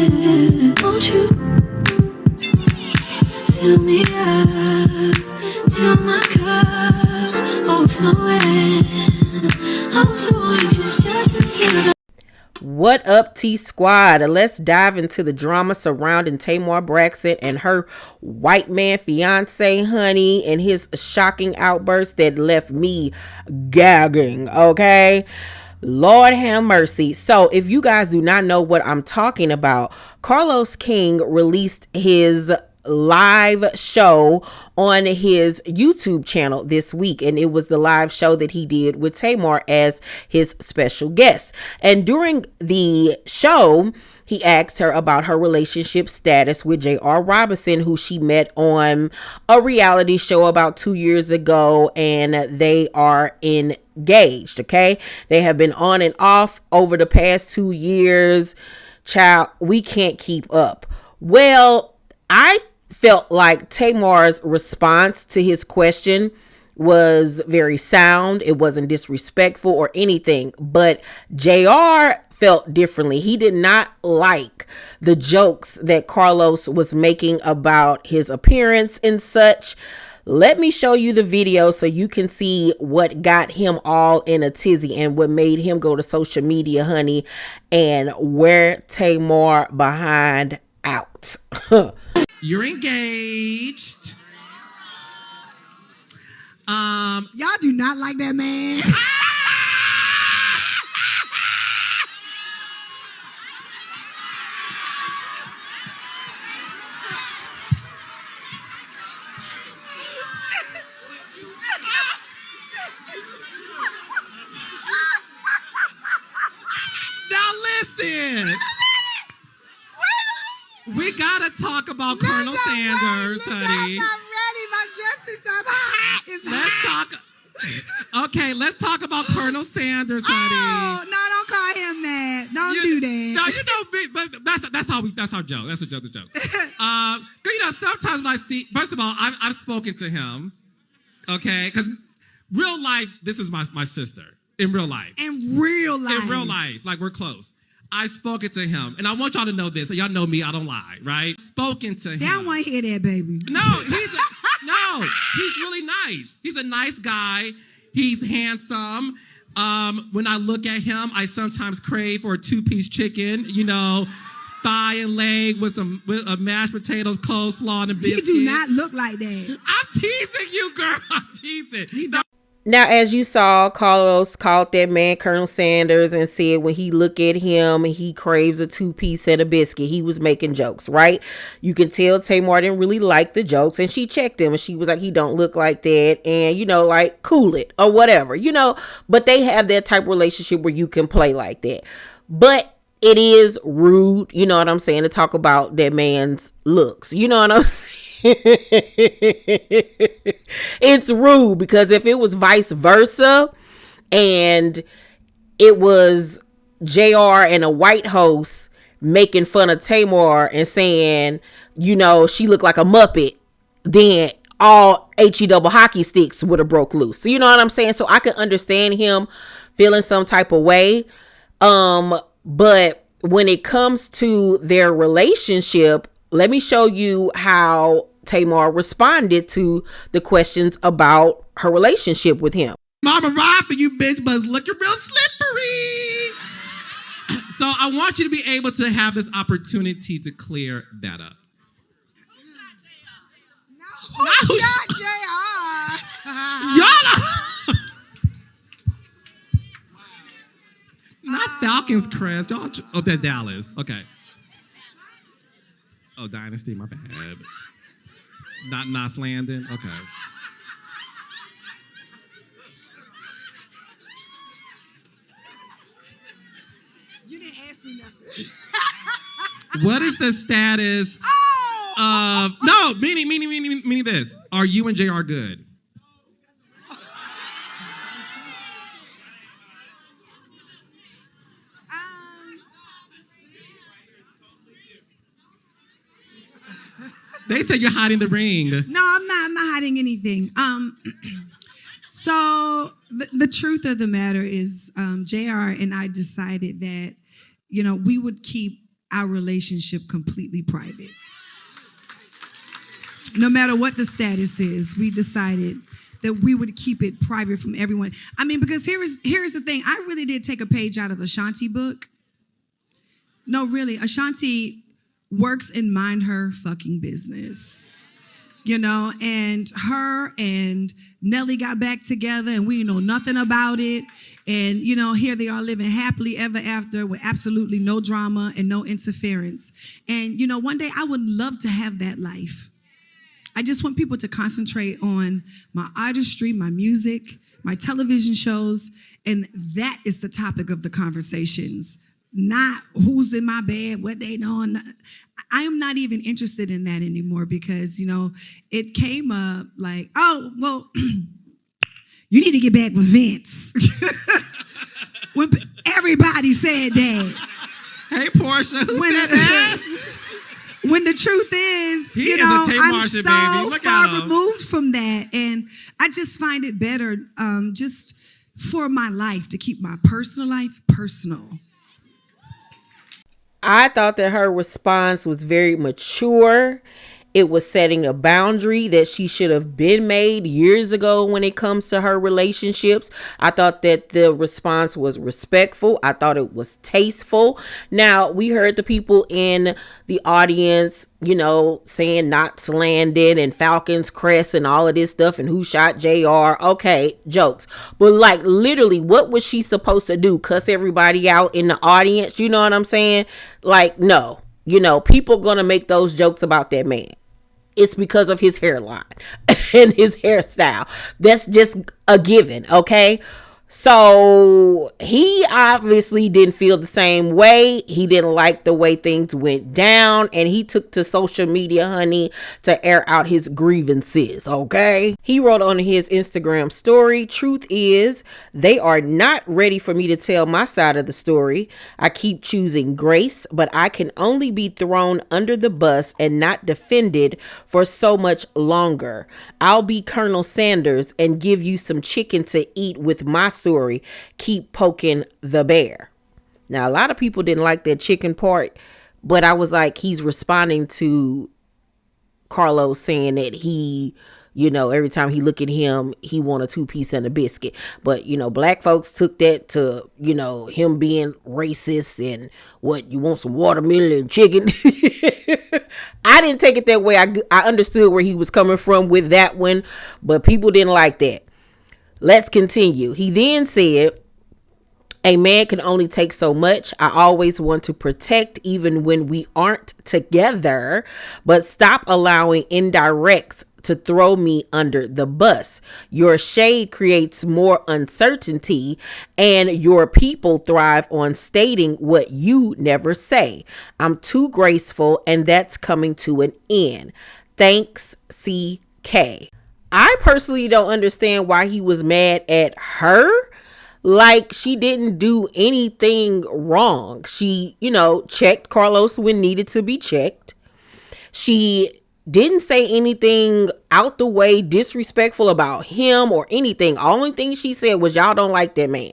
it. Won't you fill me up till my cup's overflowing? I'm so anxious just to feel the. What up, T Squad? Let's dive into the drama surrounding Tamar Braxton and her white man fiance, honey, and his shocking outburst that left me gagging, okay? Lord have mercy. So if you guys do not know what I'm talking about, Carlos King released his live show on his YouTube channel this week, and it was the live show that he did with Tamar as his special guest. And during the show, he asked her about her relationship status with J.R. Robinson, who she met on a reality show about 2 years ago, and they are engaged. Okay, they have been on and off over the past 2 years. Child, we can't keep up. Well, I felt like Tamar's response to his question was very sound. It wasn't disrespectful or anything, but JR felt differently. He did not like the jokes that Carlos was making about his appearance and such. Let me show you the video so you can see what got him all in a tizzy and what made him go to social media, honey, and wear Tamar behind out. You're engaged. Y'all do not like that man. Now listen. We gotta talk about Colonel Sanders, honey. I'm not ready. My dress is up hot. It's Let's hot. talk. Okay, let's talk about Colonel Sanders, honey. Oh, no, don't call him that. Don't do that. No, you know, but that's our joke. That's a joke. You know, sometimes when I see, first of all, I've spoken to him, okay, because real life, this is my sister in real life. In real life, like we're close. I've spoken to him, and I want y'all to know this. Y'all know me, I don't lie, right? Spoken to him. They don't want to hear that, baby. No, he's really nice. He's a nice guy. He's handsome. When I look at him, I sometimes crave for a 2-piece chicken, you know, thigh and leg with mashed potatoes, coleslaw, and a biscuit. You do not look like that. I'm teasing you, girl. I'm teasing. Now, as you saw, Carlos called that man Colonel Sanders and said when he look at him, he craves a 2-piece and a biscuit. He was making jokes, right? You can tell Tamar didn't really like the jokes, and she checked him and she was like, he don't look like that, and, you know, like, cool it or whatever, you know, but they have that type of relationship where you can play like that. But it is rude, you know what I'm saying, to talk about that man's looks. You know what I'm saying? It's rude, because if it was vice versa and it was JR and a white host making fun of Tamar and saying, you know, she looked like a Muppet, then all HE double hockey sticks would have broke loose. So, you know what I'm saying? So I can understand him feeling some type of way. But when it comes to their relationship, let me show you how Tamar responded to the questions about her relationship with him. Mama ride for you, bitch, but it's looking real slippery. So I want you to be able to have this opportunity to clear that up. Who shot JR? Y'all not Falcons crest. Y'all, oh, that's Dallas. Okay. Oh, Dynasty, my bad. Not Nos Landon. Okay. You didn't ask me nothing. What is the status of... No, meaning this. Are you and JR good? They said you're hiding the ring. No, I'm not. I'm not hiding anything. So the truth of the matter is, JR and I decided that, you know, we would keep our relationship completely private. No matter what the status is, we decided that we would keep it private from everyone. I mean, because here's the thing. I really did take a page out of Ashanti book. No, really. Ashanti works and mind her fucking business. You know, and her and Nelly got back together and we know nothing about it. And, you know, here they are living happily ever after with absolutely no drama and no interference. And, you know, one day I would love to have that life. I just want people to concentrate on my artistry, my music, my television shows, and that is the topic of the conversations. Not who's in my bed, what they know. I am not even interested in that anymore because, you know, it came up like, oh, well, you need to get back with Vince. When everybody said that. Hey, Portia, who said that? When the truth is, He you is know, a Tamar I'm shit, so baby. Look at far him. removed from that. And I just find it better just for my life to keep my personal life personal. I thought that her response was very mature. It was setting a boundary that she should have been made years ago when it comes to her relationships. I thought that the response was respectful. I thought it was tasteful. Now, we heard the people in the audience, you know, saying Knots landed and Falcon's crest and all of this stuff and who shot JR. Okay, jokes. But like literally, what was she supposed to do? Cuss everybody out in the audience? You know what I'm saying? Like, no. You know, people gonna make those jokes about that man. It's because of his hairline and his hairstyle. That's just a given, okay? So he obviously didn't feel the same way. He didn't like the way things went down. And he took to social media, honey, to air out his grievances, okay? He wrote on his Instagram story, "Truth is, they are not ready for me to tell my side of the story. I keep choosing grace, but I can only be thrown under the bus and not defended for so much longer. I'll be Colonel Sanders and give you some chicken to eat with my story. Keep poking the bear." Now, a lot of people didn't like that chicken part, but I was like, he's responding to Carlos saying that he, you know, every time he look at him, he want a 2-piece and a biscuit. But, you know, black folks took that to, you know, him being racist and what, you want some watermelon and chicken? I didn't take it that way. I understood where he was coming from with that one, but people didn't like that. Let's continue. He then said, "A man can only take so much. I always want to protect even when we aren't together, but stop allowing indirects to throw me under the bus. Your shade creates more uncertainty and your people thrive on stating what you never say. I'm too graceful and that's coming to an end. Thanks, CK." I personally don't understand why he was mad at her. Like, she didn't do anything wrong. She, you know, checked Carlos when needed to be checked. She didn't say anything out the way disrespectful about him or anything. Only thing she said was, y'all don't like that man.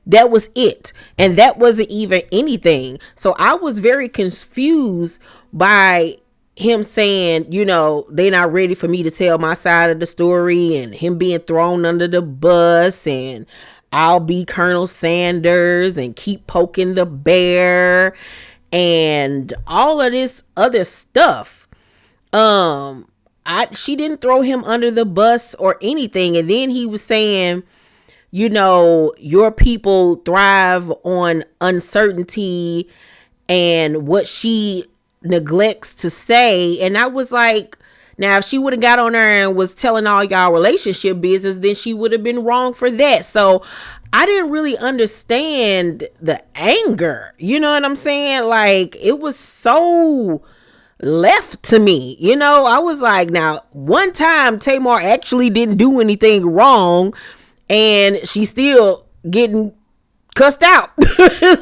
That was it. And that wasn't even anything. So I was very confused by him saying, you know, they not ready for me to tell my side of the story, and him being thrown under the bus, and I'll be Colonel Sanders and keep poking the bear and all of this other stuff. She didn't throw him under the bus or anything. And then he was saying, you know, your people thrive on uncertainty and what she neglects to say. And I was like, now if she would have got on there and was telling all y'all relationship business, then she would have been wrong for that. So I didn't really understand the anger, you know what I'm saying? Like, it was so left to me, you know. I was like, now one time Tamar actually didn't do anything wrong and she's still getting cussed out.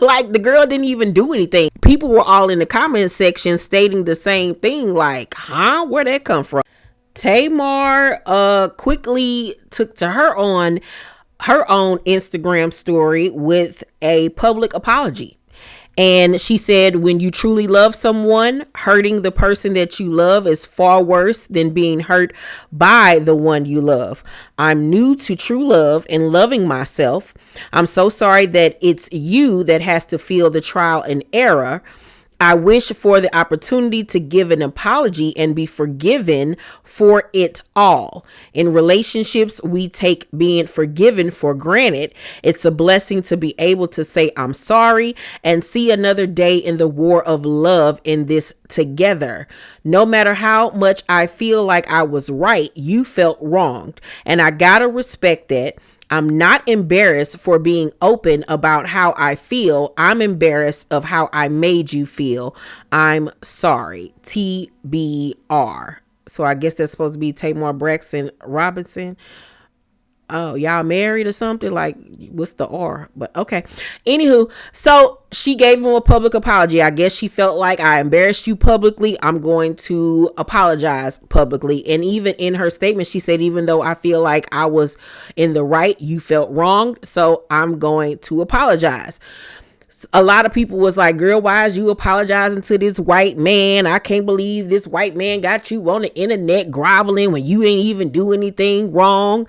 Like, the girl didn't even do anything. People were all in the comment section stating the same thing, like, huh, where'd that come from? Tamar quickly took to her own Instagram story with a public apology. And she said, when you truly love someone, hurting the person that you love is far worse than being hurt by the one you love. I'm new to true love and loving myself. I'm so sorry that it's you that has to feel the trial and error. I wish for the opportunity to give an apology and be forgiven for it all. In relationships, we take being forgiven for granted. It's a blessing to be able to say, I'm sorry, and see another day in the war of love in this together. No matter how much I feel like I was right, you felt wronged. And I gotta respect that. I'm not embarrassed for being open about how I feel. I'm embarrassed of how I made you feel. I'm sorry. TBR. So I guess that's supposed to be Tamar Braxton Robinson. Oh, y'all married or something? Like, what's the R? But okay. Anywho, so she gave him a public apology. I guess she felt like, I embarrassed you publicly, I'm going to apologize publicly. And even in her statement, she said, even though I feel like I was in the right, you felt wronged, so I'm going to apologize. A lot of people was like, girl, why is you apologizing to this white man? I can't believe this white man got you on the internet groveling when you ain't even do anything wrong.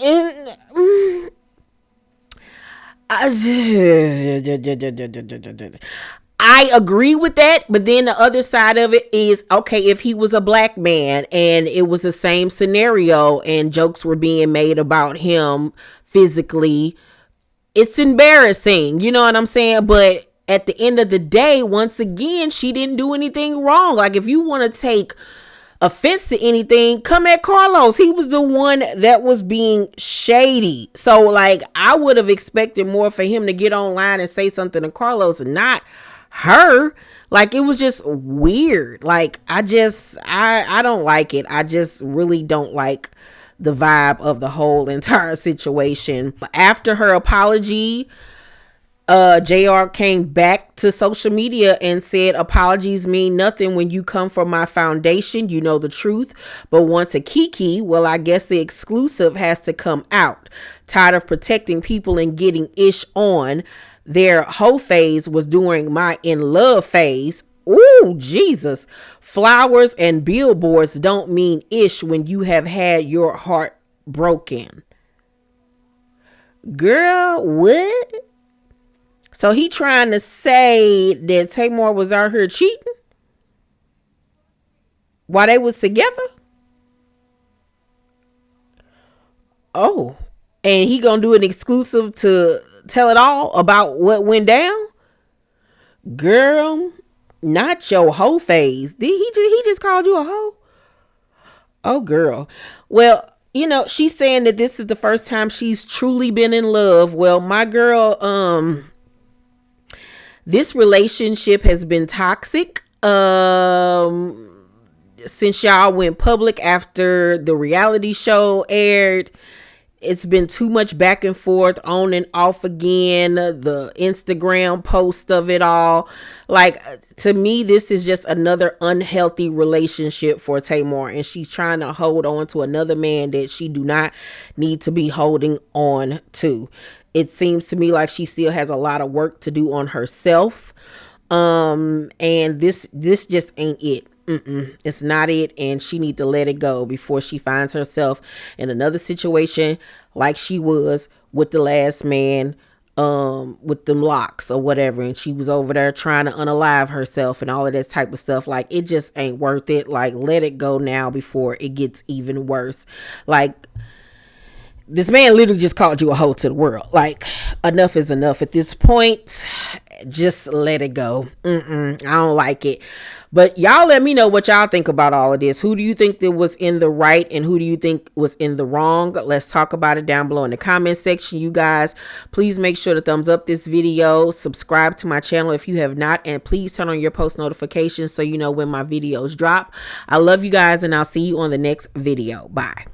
And I agree with that, but then the other side of it is, okay, if he was a black man and it was the same scenario and jokes were being made about him physically, it's embarrassing, you know what I'm saying? But at the end of the day, once again, she didn't do anything wrong. Like, if you want to take offense to anything, come at Carlos. He was the one that was being shady. So like, I would have expected more for him to get online and say something to Carlos and not her. Like, it was just weird. Like, I don't like it. I just really don't like the vibe of the whole entire situation. After her apology, JR came back to social media and said, apologies mean nothing when you come from my foundation. You know the truth, but want to kiki. Well, I guess the exclusive has to come out. Tired of protecting people and getting ish on. Their hoe phase was during my in love phase. Ooh, Jesus. Flowers and billboards don't mean ish when you have had your heart broken. Girl, what? So he trying to say that Tamar was out here cheating while they was together? Oh, and he gonna do an exclusive to tell it all about what went down? Girl, not your hoe phase. Did he just called you a hoe? Oh, girl. Well, you know, she's saying that this is the first time she's truly been in love. Well, my girl, this relationship has been toxic since y'all went public after the reality show aired. It's been too much back and forth, on and off again, the Instagram post of it all. Like, to me, this is just another unhealthy relationship for Tamar, and she's trying to hold on to another man that she do not need to be holding on to. It seems to me like she still has a lot of work to do on herself. And this just ain't it. It's not it, and she need to let it go before she finds herself in another situation like she was with the last man, with them locks or whatever, and she was over there trying to unalive herself and all of that type of stuff. Like, it just ain't worth it. Like, let it go now before it gets even worse. Like, this man literally just called you a hoe to the world. Like, enough is enough at this point. Just let it go. I don't like it. But y'all let me know what y'all think about all of this. Who do you think that was in the right and who do you think was in the wrong? Let's talk about it down below in the comment section, you guys. Please make sure to thumbs up this video. Subscribe to my channel if you have not. And please turn on your post notifications so you know when my videos drop. I love you guys, and I'll see you on the next video. Bye.